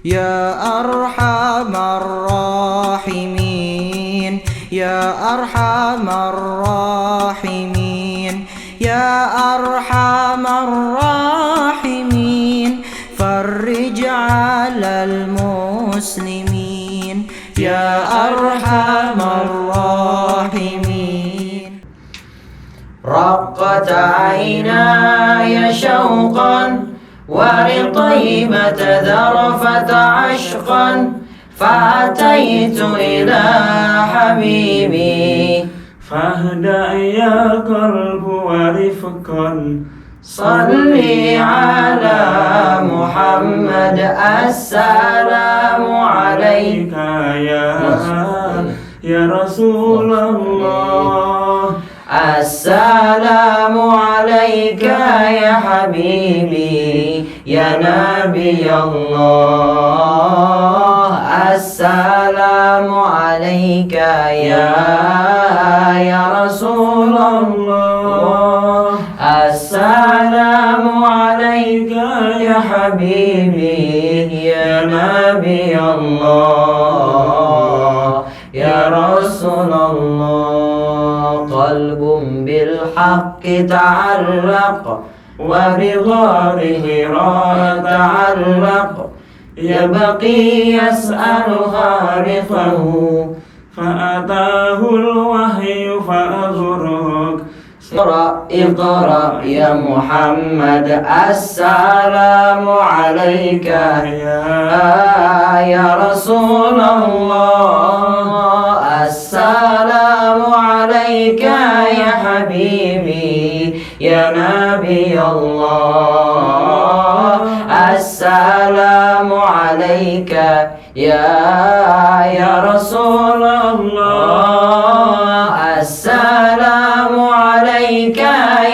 يا أرحم الراحمين يا أرحم الراحمين يا أرحم الراحمين فرج على المسلمين يا أرحم الراحمين. رقت عيناي شوقا ولطيبة ذرفت عشقا فأتيت إلى حبيبي فاهدأ يا قلب ورفقا صلي على محمد السلام عليك يا رسول الله السلام عليك يا حبيبي يا نبي الله السلام عليك يا رسول الله السلام عليك يا حبيبي يا نبي الله يا رسول الله. قلب بالحق تعلق وبغاره يتعلق يبقي يسأل خالقه فأتاه الوحي فأغرق اقرأ يا محمد السلام عليك يا رسول الله السلام عليك يا حبيبي يا نبي الله السلام عليك يا رسول الله السلام عليك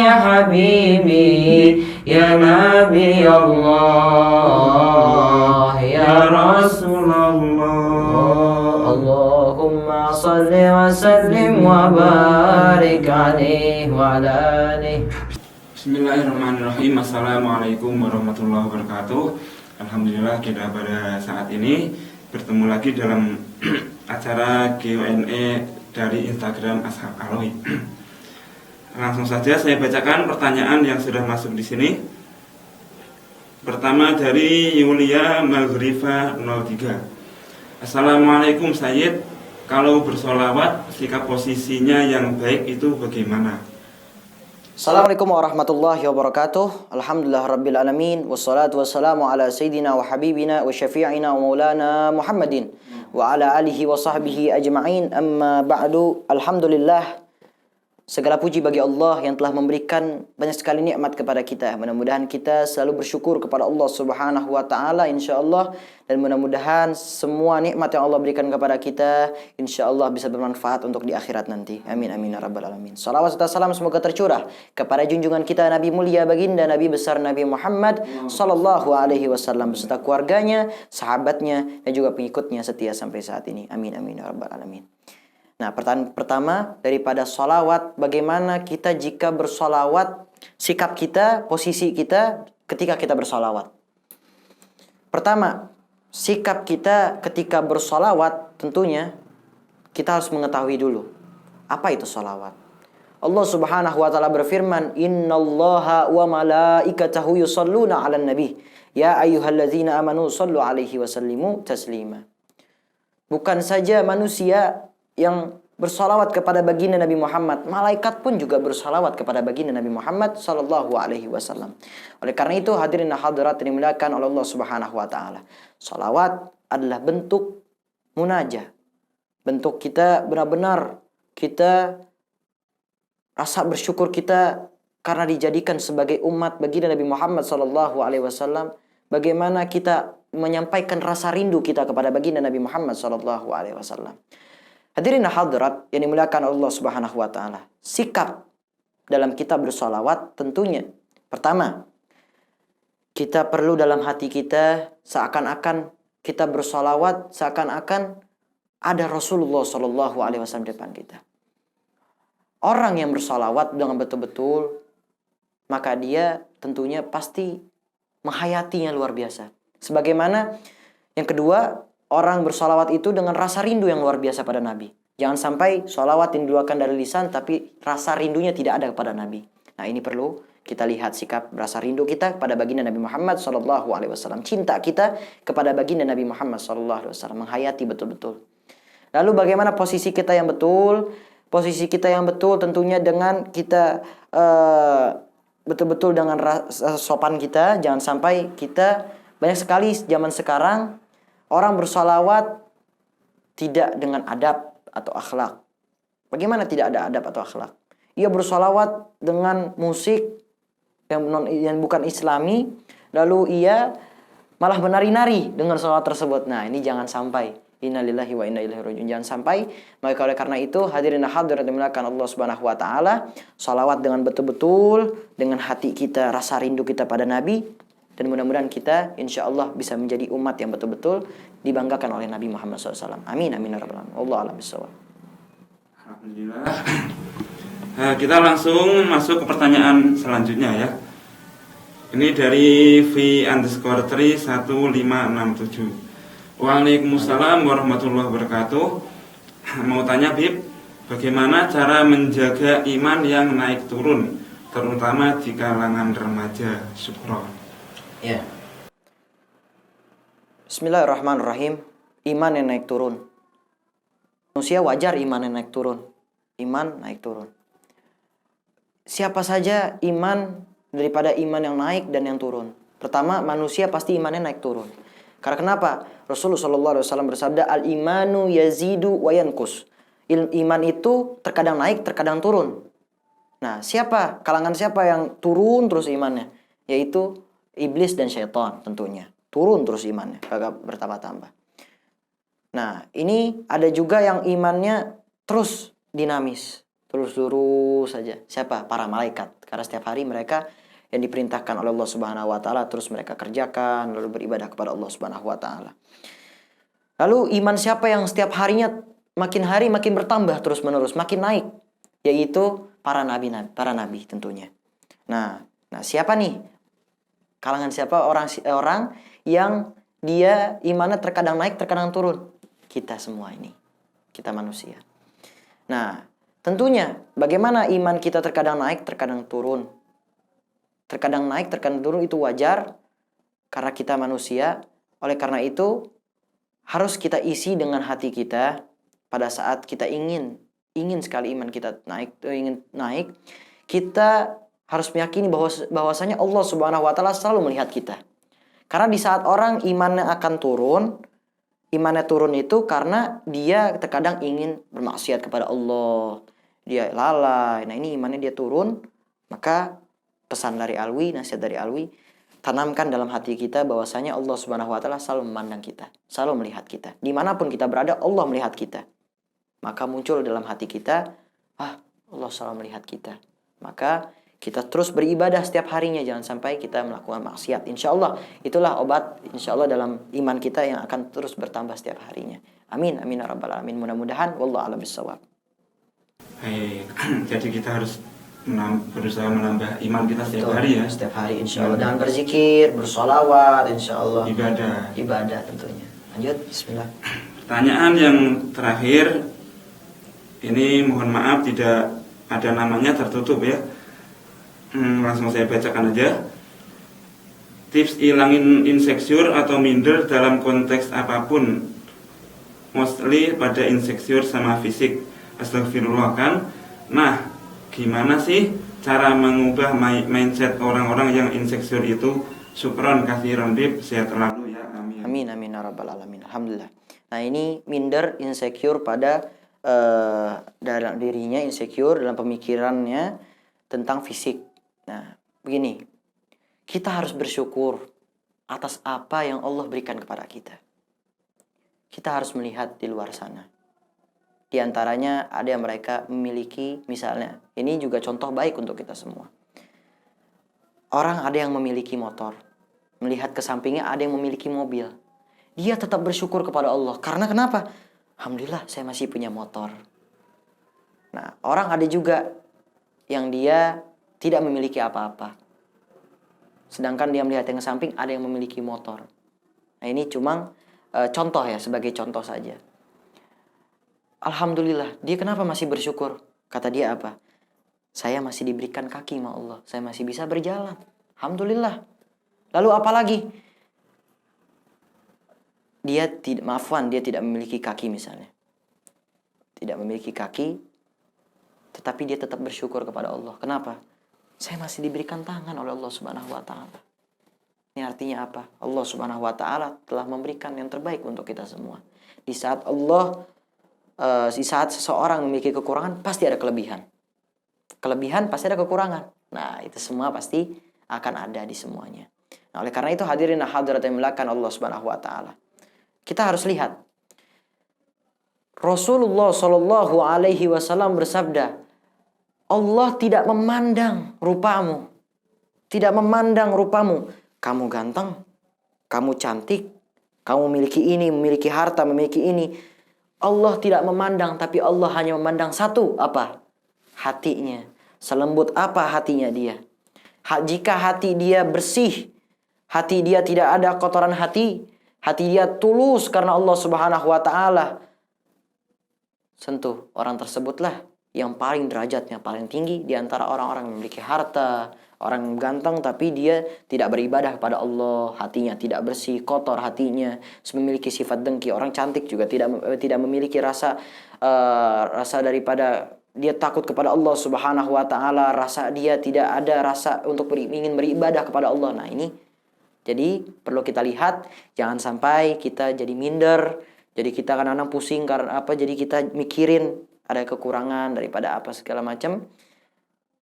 يا حبيبي يا نبي الله يا رسول الله. اللهم صل وسلم وبارك عليه وعلى آله. Bismillahirrahmanirrahim. Assalamualaikum warahmatullahi wabarakatuh. Alhamdulillah kita pada saat ini bertemu lagi dalam acara Q&A dari Instagram Ashab Alwi. Langsung saja saya bacakan pertanyaan yang sudah masuk di sini. Pertama dari Yulia Maghrifa 03. Assalamualaikum Sayyid, kalau bersolawat sikap posisinya yang baik itu bagaimana? Assalamualaikum warahmatullahi wabarakatuh. Alhamdulillah rabbil alamin. Wassalatu wassalamu ala sayyidina wa habibina wa syafi'ina wa maulana Muhammadin wa ala alihi wa sahbihi ajma'in. Amma ba'du. Alhamdulillah, segala puji bagi Allah yang telah memberikan banyak sekali nikmat kepada kita. Mudah-mudahan kita selalu bersyukur kepada Allah Subhanahu wa taala insyaallah, dan mudah-mudahan semua nikmat yang Allah berikan kepada kita insyaallah bisa bermanfaat untuk di akhirat nanti. Amin amin ya rabbal alamin. Salawat serta salam semoga tercurah kepada junjungan kita Nabi mulia baginda Nabi besar Nabi Muhammad sallallahu alaihi wasallam beserta keluarganya, sahabatnya dan juga pengikutnya setia sampai saat ini. Amin amin ya rabbal alamin. Nah, pertanyaan pertama daripada sholawat, bagaimana kita jika bersolawat, sikap kita, posisi kita ketika kita bersolawat. Pertama, sikap kita ketika bersolawat tentunya kita harus mengetahui dulu apa itu solawat. Allah Subhanahu wa taala berfirman, "Innallaha wa malaikatahu yusholluna 'alan nabi, ya ayyuhalladzina amanu shallu 'alaihi wa sallimu taslima." Bukan saja manusia yang bersalawat kepada baginda Nabi Muhammad, malaikat pun juga bersalawat kepada baginda Nabi Muhammad sallallahu alaihi wasallam. Oleh karena itu hadirin hadirat yang dimuliakan oleh Allah Subhanahu wa taala, salawat adalah bentuk munajah. Bentuk kita benar-benar kita rasa bersyukur kita karena dijadikan sebagai umat baginda Nabi Muhammad sallallahu alaihi wasallam. Bagaimana kita menyampaikan rasa rindu kita kepada baginda Nabi Muhammad sallallahu alaihi wasallam. Hadirin hadirat yang dimuliakan Allah Subhanahu wa taala. Sikap dalam kita bersolawat tentunya pertama, kita perlu dalam hati kita seakan-akan kita bersolawat seakan-akan ada Rasulullah sallallahu alaihi wasallam di depan kita. Orang yang bersolawat dengan betul-betul, maka dia tentunya pasti menghayatinya luar biasa. Sebagaimana Yang kedua, orang bersolawat itu dengan rasa rindu yang luar biasa pada Nabi. Jangan sampai solawat yang diluarkan dari lisan tapi rasa rindunya tidak ada kepada Nabi. Nah, ini perlu kita lihat sikap rasa rindu kita kepada baginda Nabi Muhammad SAW. Cinta kita kepada baginda Nabi Muhammad SAW, menghayati betul-betul. Lalu bagaimana posisi kita yang betul? Posisi kita yang betul tentunya dengan kita betul-betul dengan sopan kita. Jangan sampai kita, banyak sekali zaman sekarang orang bersolawat tidak dengan adab atau akhlak. Bagaimana tidak ada adab atau akhlak? Ia bersolawat dengan musik yang bukan islami, lalu ia malah menari-nari dengan sholawat tersebut. Nah, ini jangan sampai. Innalillahi wa inna ilaihi raji'un. Jangan sampai. Maka oleh karena itu, hadirin hadirat dimuliakan Allah Subhanahu wa taala, sholawat dengan betul-betul dengan hati kita, rasa rindu kita pada Nabi, dan mudah-mudahan kita insya Allah bisa menjadi umat yang betul-betul dibanggakan oleh Nabi Muhammad SAW. Amin amin ya rabbal alamin. Wallahu a'lam bishawab. Alhamdulillah. Kita langsung masuk ke pertanyaan selanjutnya ya. Ini dari V_31567. Waalaikumsalam warahmatullahi wabarakatuh. Mau tanya Bib, bagaimana cara menjaga iman yang naik turun, terutama di kalangan remaja? Syukron. Ya. Bismillahirrahmanirrahim. Iman yang naik turun. Manusia wajar iman yang naik turun. Iman naik turun. Siapa saja iman daripada iman yang naik dan yang turun. Pertama, manusia pasti imannya naik turun. Karena kenapa? Rasulullah SAW bersabda, al-imanu yazidu wa yankus. Iman itu terkadang naik, terkadang turun. Nah, kalangan siapa yang turun terus imannya? Yaitu iblis dan syaitan tentunya. Turun terus imannya, kagak bertambah-tambah. Nah, ini ada juga yang imannya terus dinamis. Terus lurus saja. Siapa? Para malaikat. Karena setiap hari mereka yang diperintahkan oleh Allah Subhanahu wa taala terus mereka kerjakan, lalu beribadah kepada Allah Subhanahu wa taala. Lalu iman siapa yang setiap harinya makin hari makin bertambah terus-menerus, makin naik? Yaitu para nabi tentunya. Nah, siapa nih? Kalangan siapa orang yang dia imannya terkadang naik, terkadang turun? Kita semua ini. Kita manusia. Nah, tentunya bagaimana iman kita terkadang naik, terkadang turun? Terkadang naik, terkadang turun itu wajar karena kita manusia. Oleh karena itu harus kita isi dengan hati kita pada saat kita ingin sekali iman kita ingin naik, kita harus meyakini bahwasanya Allah Subhanahu wa taala selalu melihat kita. Karena di saat orang imannya akan turun, imannya turun itu karena dia terkadang ingin bermaksiat kepada Allah. Dia lalai. Nah, ini imannya dia turun, maka pesan dari Alwi, nasihat dari Alwi, tanamkan dalam hati kita bahwasanya Allah Subhanahu wa taala selalu memandang kita, selalu melihat kita. Dimanapun kita berada, Allah melihat kita. Maka muncul dalam hati kita, Allah selalu melihat kita. Maka kita terus beribadah setiap harinya, jangan sampai kita melakukan maksiat. Insya Allah itulah obat, insya Allah dalam iman kita yang akan terus bertambah setiap harinya. Amin amin ya rabbal alamin. Mudah-mudahan wallahu a'lam bishawab. Jadi kita harus berusaha menambah iman kita setiap hari ya. Setiap hari insya Allah. Dengan berzikir, bersolawat insya Allah. Ibadah tentunya. Lanjut, bismillah. Pertanyaan yang terakhir, ini mohon maaf tidak ada namanya, tertutup ya. Langsung saya bacakan aja. Tips ilangin insecure atau minder dalam konteks apapun, mostly pada insecure sama fisik. Astagfirullah kan. Nah, gimana sih cara mengubah mindset orang-orang yang insecure itu? Syukron kathiran Bib, sehat selalu ya. Amin. Amin amin ya rabbal alamin. Alhamdulillah. Nah, ini minder, insecure pada dalam dirinya, insecure dalam pemikirannya tentang fisik. Nah, begini. Kita harus bersyukur atas apa yang Allah berikan kepada kita. Kita harus melihat di luar sana. Di antaranya ada yang mereka memiliki, misalnya, ini juga contoh baik untuk kita semua. Orang ada yang memiliki motor, melihat ke sampingnya ada yang memiliki mobil. Dia tetap bersyukur kepada Allah. Karena kenapa? Alhamdulillah saya masih punya motor. Nah, orang ada juga yang dia tidak memiliki apa-apa. Sedangkan dia melihat yang ke samping ada yang memiliki motor. Nah, ini cuma contoh ya, sebagai contoh saja. Alhamdulillah, dia kenapa masih bersyukur? Kata dia apa? Saya masih diberikan kaki sama Allah, saya masih bisa berjalan. Alhamdulillah. Lalu apa lagi? Dia tidak memiliki kaki misalnya. Tidak memiliki kaki, tetapi dia tetap bersyukur kepada Allah. Kenapa? Saya masih diberikan tangan oleh Allah Subhanahu wa taala. Ini artinya apa? Allah Subhanahu wa taala telah memberikan yang terbaik untuk kita semua. Di saat seseorang memiliki kekurangan, pasti ada kelebihan. Kelebihan pasti ada kekurangan. Nah, itu semua pasti akan ada di semuanya. Nah, oleh karena itu hadirin hadirat yang dimuliakan Allah Subhanahu wa taala. Kita harus lihat. Rasulullah Shallallahu alaihi wasallam bersabda, Allah tidak memandang rupamu. Tidak memandang rupamu. Kamu ganteng, kamu cantik, kamu memiliki ini, memiliki harta, memiliki ini. Allah tidak memandang, tapi Allah hanya memandang satu, apa? Hatinya. Selembut apa hatinya dia? Jika hati dia bersih, hati dia tidak ada kotoran hati dia tulus karena Allah Subhanahu wa taala, sentuh orang tersebutlah yang paling derajatnya paling tinggi di antara orang-orang yang memiliki harta, orang yang ganteng tapi dia tidak beribadah kepada Allah, hatinya tidak bersih, kotor hatinya, memiliki sifat dengki. Orang cantik juga tidak memiliki rasa daripada dia takut kepada Allah Subhanahu wa taala, rasa dia tidak ada rasa untuk ingin beribadah kepada Allah. Nah, ini jadi perlu kita lihat, jangan sampai kita jadi minder, jadi kita kadang-kadang pusing karena apa? Jadi kita mikirin ada kekurangan daripada apa segala macam.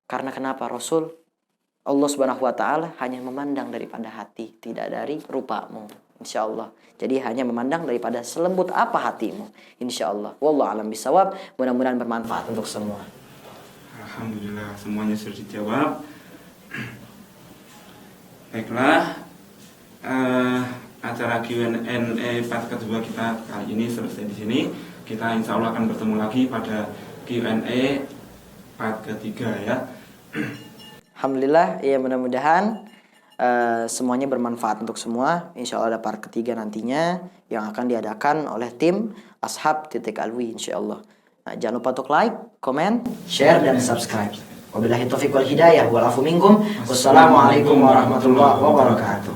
Karena kenapa? Allah Subhanahu wa taala hanya memandang daripada hati, tidak dari rupamu. Insyaallah. Jadi hanya memandang daripada selembut apa hatimu. Insyaallah. Wallahu a'lam bishawab. Mudah-mudahan bermanfaat untuk semua. Alhamdulillah, semuanya sudah dijawab. Baiklah, acara Q&A part kedua kita kali ini selesai di sini. Kita insya Allah akan bertemu lagi pada Q&A part ketiga ya. Alhamdulillah, ya mudah-mudahan semuanya bermanfaat untuk semua. Insya Allah ada part ketiga nantinya yang akan diadakan oleh tim Ashab.Alwi insya Allah. Nah, jangan lupa untuk like, comment, share, dan subscribe. Wabillahi taufiq wal hidayah wal afu minkum. Wassalamualaikum warahmatullahi wabarakatuh.